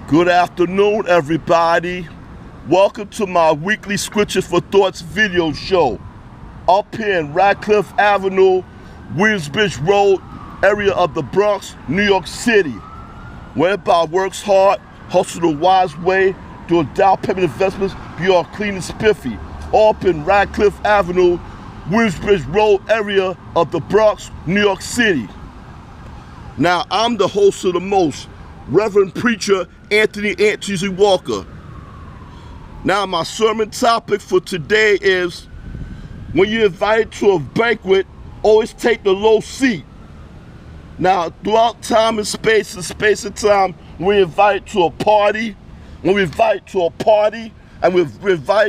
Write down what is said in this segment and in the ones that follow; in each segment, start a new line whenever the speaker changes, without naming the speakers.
Good afternoon, everybody. Welcome to my weekly Scripture for Thoughts video show. Up here in Radcliff Avenue, Williamsbrige Road, area of the Bronx, New York City. Where everybody works hard, hustle the wise way, do a down payment investments, be all clean and spiffy. All up in Radcliff Avenue, Williamsbrige Road area of the Bronx, New York City. Now, I'm the host of the most, Reverend-Preacher Anthony Walker. Now, my sermon topic for today is, when you're invited to a banquet, always take the low seat. Now, throughout time and space and time, we're invited to a party, and we're invited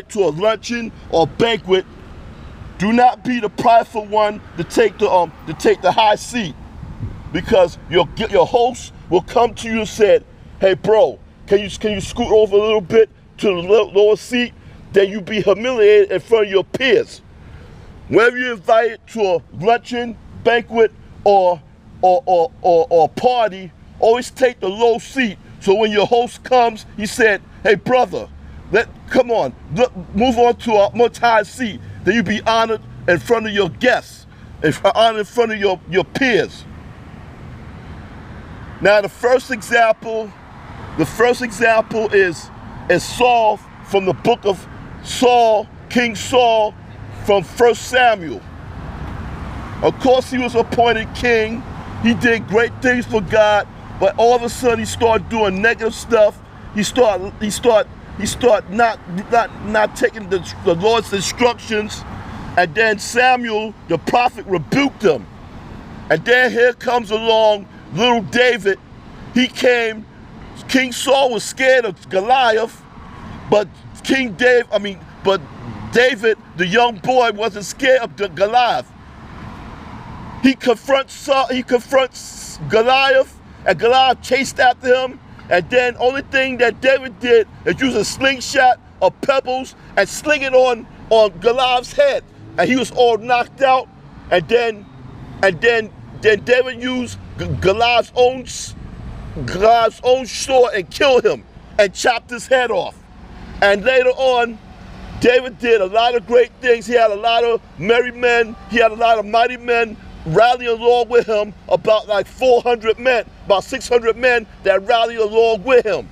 to a luncheon or banquet, do not be the prideful one to take the high seat, because your host will come to you and say, "Hey, bro, can you scoot over a little bit to the lower seat?" Then you be humiliated in front of your peers. Whenever you're invited to a luncheon, banquet, or party, always take the low seat. So when your host comes, he said, "Hey, brother, move on to a much higher seat." Then you be honored in front of your guests, honored in front of your peers. Now, the first example is Saul, from the book of Saul, King Saul, from 1 Samuel. Of course, he was appointed king. He did great things for God, but all of a sudden he started doing negative stuff. He started not taking the Lord's instructions, and then Samuel, the prophet, rebuked him. And then here comes along little David. He came. King Saul was scared of Goliath, but David, the young boy, wasn't scared of Goliath. He confronts Goliath, and Goliath chased after him. And then only thing that David did is use a slingshot or pebbles and sling it on Goliath's head, and he was all knocked out. And then David used Goliath's own sword and killed him and chopped his head off. And later on, David did a lot of great things. He had a lot of merry men. He had a lot of mighty men rallying along with him, about like 400 men, about 600 men that rallied along with him.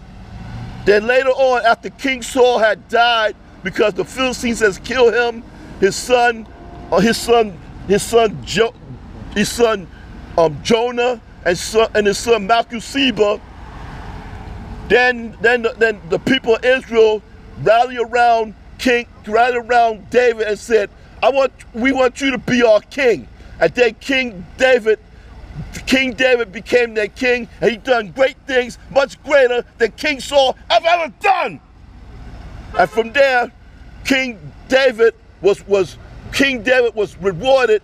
Then later on, after King Saul had died, because the Philistines has killed him, his son Jonah and his son Malchuseba, then the people of Israel rallied around David and said, we want you to be our king. And then King David became their king, and he done great things, much greater than King Saul ever done. And from there, King David was rewarded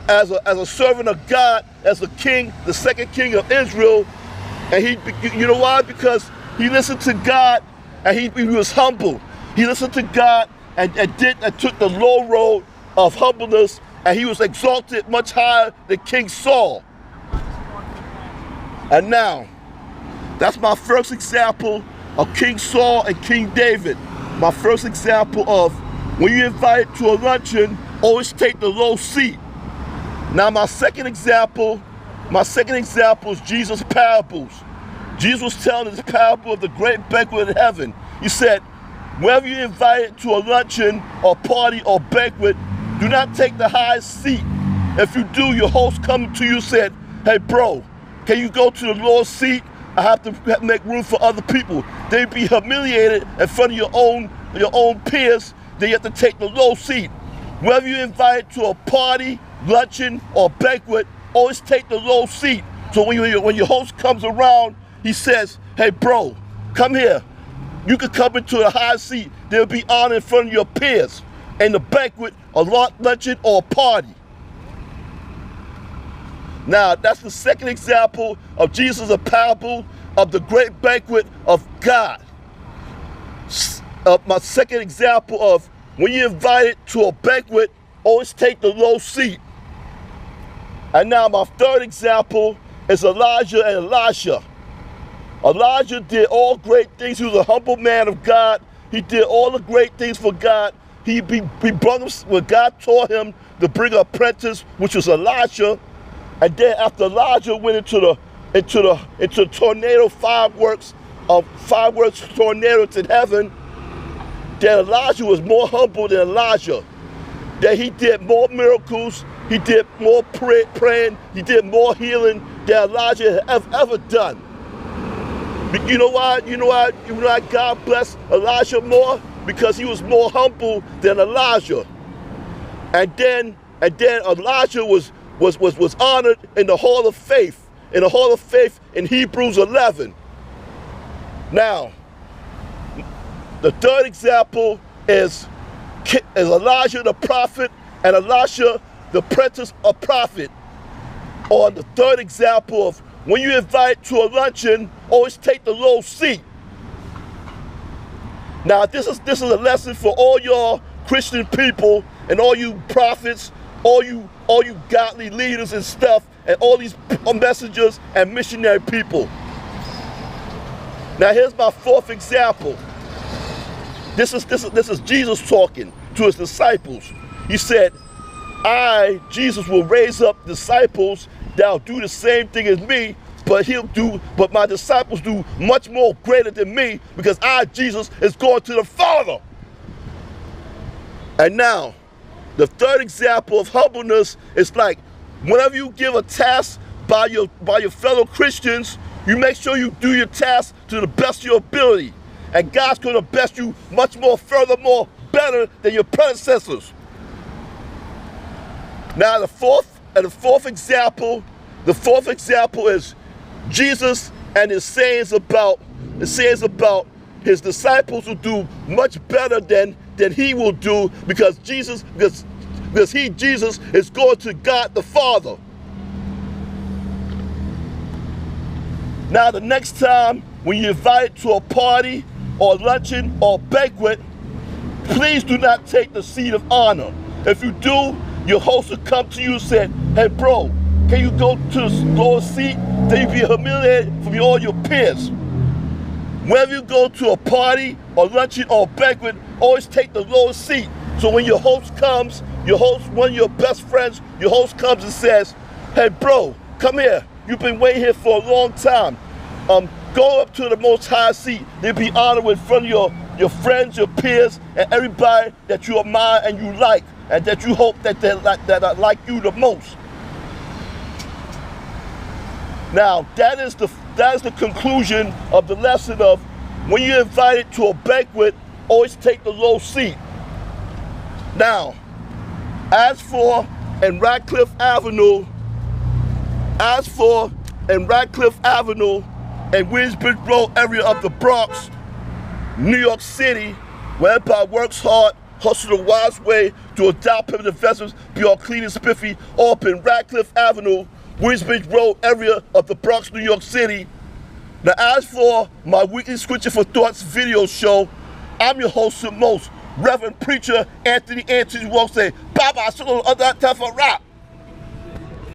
as a servant of God, as a king, the second king of Israel. And you know why? Because he listened to God, and he was humble. He listened to God and took the low road of humbleness, and he was exalted much higher than King Saul. And now, that's my first example of King Saul and King David. My first example of, when you're invited to a luncheon, always take the low seat. Now, my second example is Jesus' parables. Jesus was telling this parable of the great banquet in heaven. He said, whenever you're invited to a luncheon or party or banquet, do not take the highest seat. If you do, your host comes to you and said, "Hey, bro, can you go to the lower seat? I have to make room for other people." They'd be humiliated in front of your own peers. Then you have to take the low seat. Whenever you're invited to a party, luncheon, or banquet, always take the low seat. So when your host comes around, he says, "Hey, bro, come here. You can come into the high seat." They'll be honored in front of your peers in the banquet, a luncheon, or a party. Now, that's the second example of Jesus, a parable of the great banquet of God. My second example of, when you're invited to a banquet, always take the low seat. And now my third example is Elijah and Elisha. Elijah did all great things. He was a humble man of God. He did all the great things for God. He brought him, when God taught him to bring an apprentice, which was Elijah. And then after Elijah went into tornado fireworks tornadoes in heaven, then Elijah was more humble than Elijah. That he did more miracles, he did more praying, he did more healing than Elijah had ever done. You know why? You know why God blessed Elijah more? Because he was more humble than Elijah. And then Elijah was honored in the Hall of Faith, in Hebrews 11. Now, the third example is Elijah the prophet and Elisha the apprentice of prophet. Or the third example of when you invite to a luncheon, always take the low seat. Now this is a lesson for all y'all Christian people and all you prophets, all you godly leaders and stuff, and all these messengers and missionary people. Now here's my fourth example. This is Jesus talking to his disciples. He said, Jesus, will raise up disciples that'll do the same thing as me, but my disciples do much more greater than me, because Jesus, is going to the Father. And now, the third example of humbleness is like, whenever you give a task by your fellow Christians, you make sure you do your task to the best of your ability. And God's going to bless you much more, furthermore, better than your predecessors. Now the fourth example is Jesus and his sayings about his disciples will do much better than he will do, because Jesus is going to God the Father. Now the next time when you're invited to a party or luncheon or banquet, please do not take the seat of honor. If you do, your host will come to you and say, hey bro, can you go to the lower seat? Then you'll be humiliated from all your peers. Whenever you go to a party or luncheon or banquet, always take the lower seat. So when your host comes, one of your best friends, your host comes and says, hey bro, come here. You've been waiting here for a long time. Go up to the most high seat. They'll be honored in front of your friends, your peers, and everybody that you admire and you like, and that you hope that I like you the most. Now, that is the conclusion of the lesson of when you're invited to a banquet, always take the low seat. Now, as for in Radcliff Avenue and Williamsbrige Road area of the Bronx, New York City, where everybody works hard, hustle the wise way to adopt primitive investments, be all clean and spiffy, all up in Radcliff Avenue, Williamsbrige Road area of the Bronx, New York City. Now, as for my weekly Scripture for Thoughts video show, I'm your host and most, Reverend-Preacher Anthony Walks say, Baba, I should have done that for rap.